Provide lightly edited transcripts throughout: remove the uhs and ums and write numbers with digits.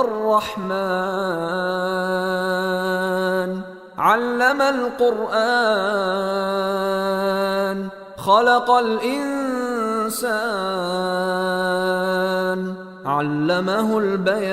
الرحمن علم القرآن خلق الإنسان علمه البيان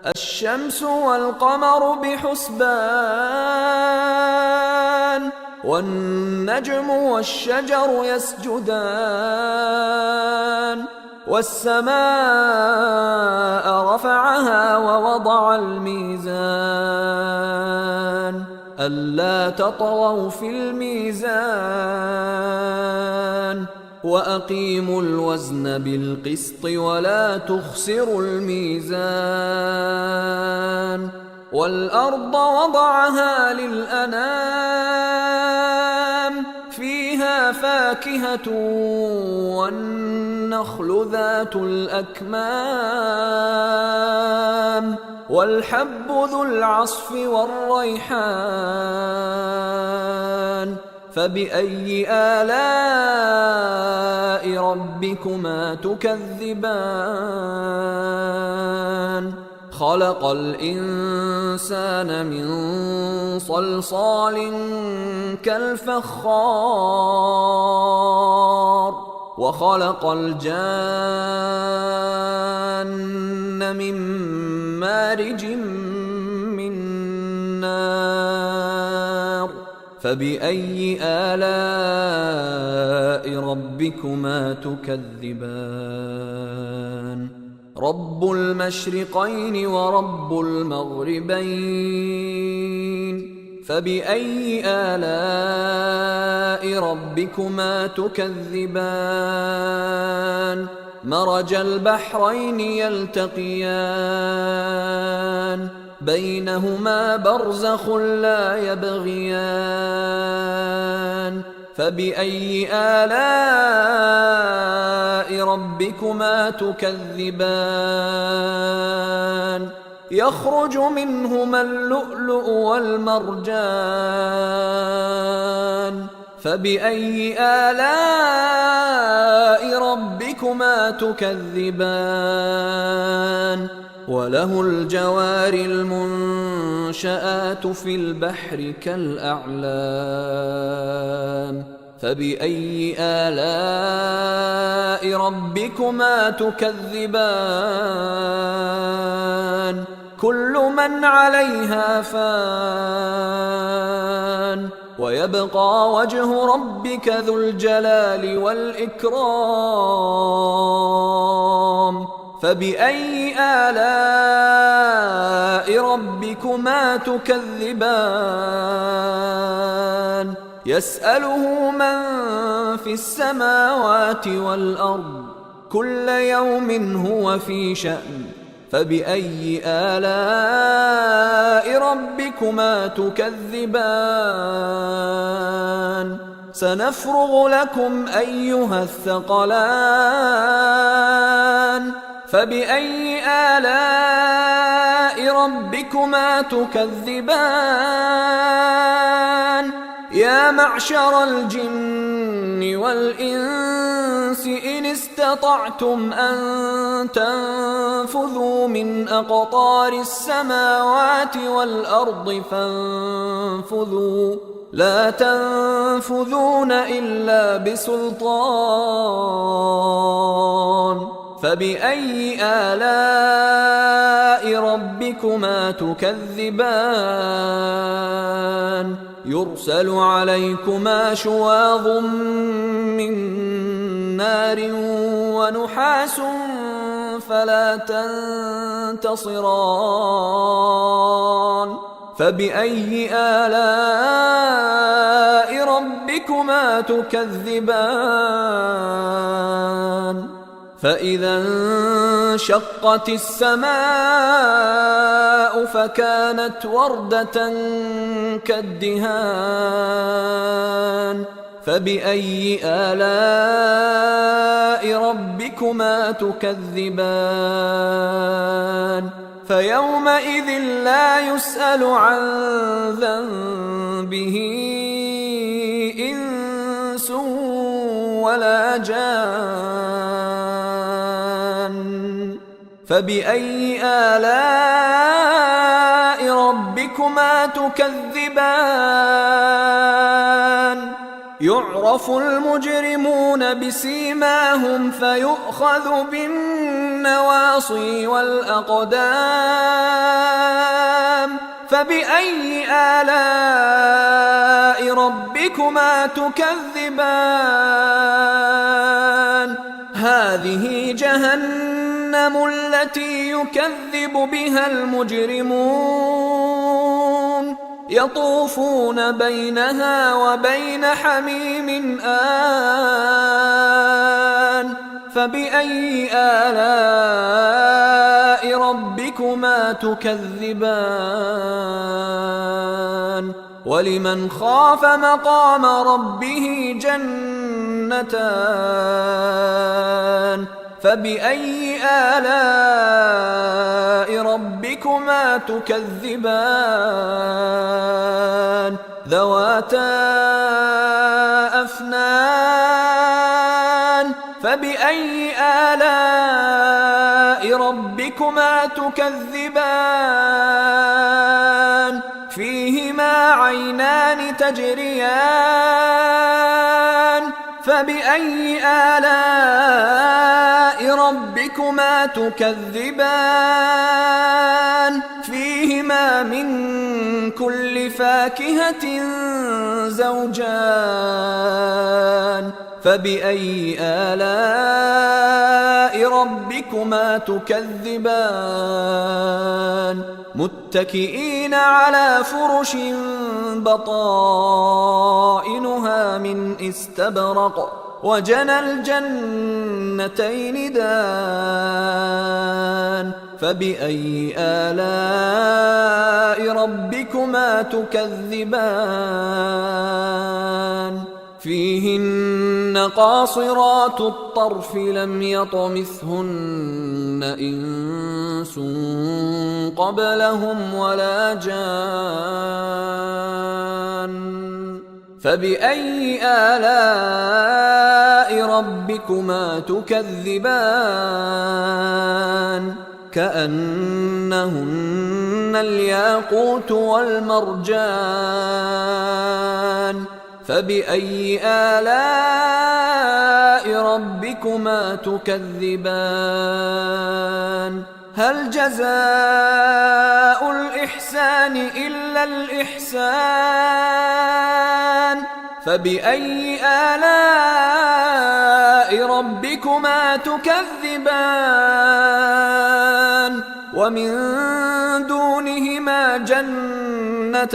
الشمس والقمر بحسبان والنجم والشجر يسجدان والسماء رفعها ووضع الميزان ألا تطغوا في الميزان وأقيموا الوزن بالقسط ولا تخسروا الميزان والأرض وضعها للأنام فيها فاكهة والنخل ذات الأكمام والحب ذو العصف والريحان فبأي آلاء ربكما تكذبان خلق الإنسان من صلصال كالفخار وخلق الجان من مارج من نار فبأي آلاء ربكما تكذبان رب المشرقين ورب المغربين فبأي آلاء ربكما تكذبان مرج البحرين يلتقيان بينهما برزخ لا يبغيان فبأي آلاء ربكما تكذبان يخرج منهما اللؤلؤ والمرجان فبأي آلاء ربكما تكذبان وله الجوار المنشآت في البحر كالأعلام فبأي آلاء ربكما تكذبان كل من عليها فان ويبقى وجه ربك ذو الجلال والإكرام فبأي آلاء ربكما تكذبان يسأله من في السماوات والأرض كل يوم هو في شأن فبأي آلاء ربكما تكذبان سنفرغ لكم أيها الثقلان فبأي آلاء ربكما تكذبان يا معشر الجن والإنس إن استطعتم أن تنفذوا من أقطار السماوات والأرض فانفذوا لا تنفذون إلا بسلطان فبأي آلاء ربكما تكذبان يرسل عليكما شواظ من نار ونحاس فلا تنتصران فبأي آلاء ربكما تكذبان فإذا انشقت السماء فكانت وردة كالدهان فبأي آلاء ربكما تكذبان فيومئذ لا يسأل عن ذنبه إنس ولا جان فبأي آلاء ربكما تكذبان يعرف المجرمون بسيماهم فيؤخذ بالنواصي والأقدام فبأي آلاء ربكما تكذبان هذه جهنم التي يكذب بها المجرمون يطوفون بينها وبين حميم آن فبأي آلاء ربكما تكذبان ولمن خاف مقام ربه جنتان فبأي آلاء ربكما تكذبان ذواتا أفنان فبأي آلاء ربكما تكذبان فيهما عينان تجريان فبأي آلاء ربكما تكذبان فيهما من كل فاكهة زوجان فبأي آلاء ربكما تكذبان متكئين على فرش بطائنها من استبرق وجنى الجنتين دان فبأي آلاء ربكما تكذبان فيهن قاصرات الطرف لم يطمثهن إنس قبلهم ولا جان فبأي آلاء ربكما تكذبان كأنهن الياقوت والمرجان فبأي آلاء ربكما تكذبان هل جزاء الإحسان إلا الإحسان فبأي آلاء ربكما تكذبان ومن دونهما جنتان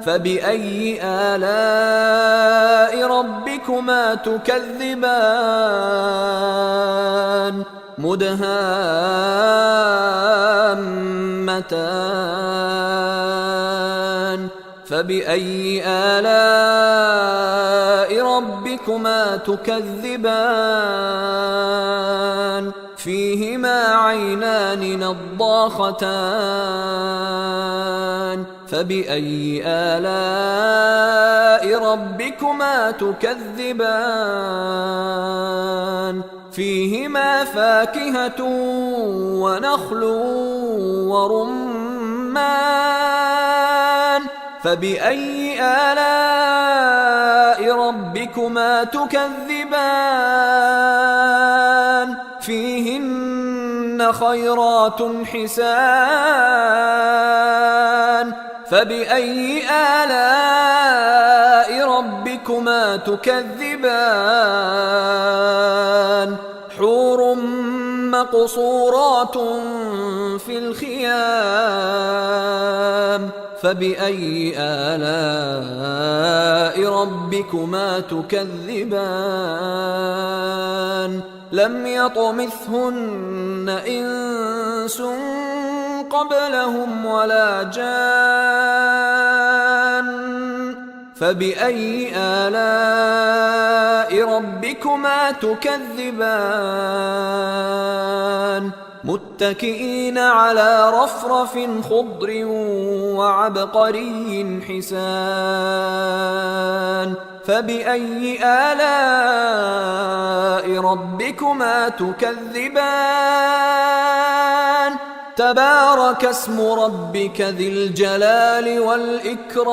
فبأي آلاء ربكما تكذبان مدهامتان فبأي آلاء ربكما تكذبان فيهما عينان نضاختان فبأي آلاء ربكما تكذبان فيهما فاكهة ونخل ورمان فبأي آلاء ربكما تكذبان فيهن خيرات حسان فبأي آلاء ربكما تكذبان حور مقصورات في الخيام فبأي آلاء ربكما تكذبان لم يطمثهن إنس قبلهم ولا جان فبأي آلاء ربكما تكذبان متكئين على رفرف خضر وعبقري حسان فبأي آلاء ربكما تكذبان تبارك اسم ربك ذي الجلال والإكرام